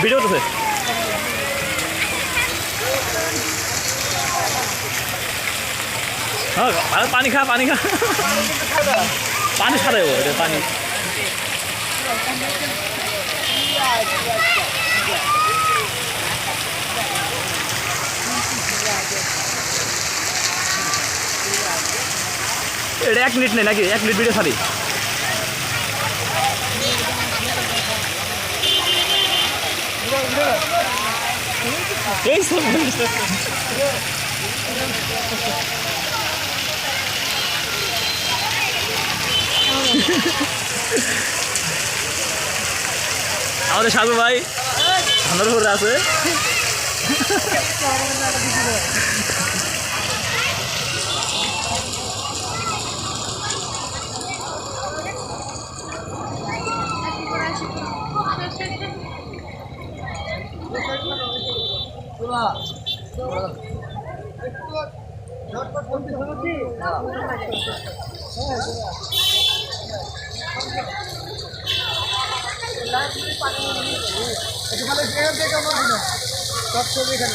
video করতেছে হ্যাঁ পানি খা পানি খা পানি সাদা পানি এটা 1 মিনিট নেই নাকি 1 মিনিট ভিডিও ছাড়ি এই সব আমাদের সাধু ভাই ঠান্ডার উপরে আছে সব ছবি এখানে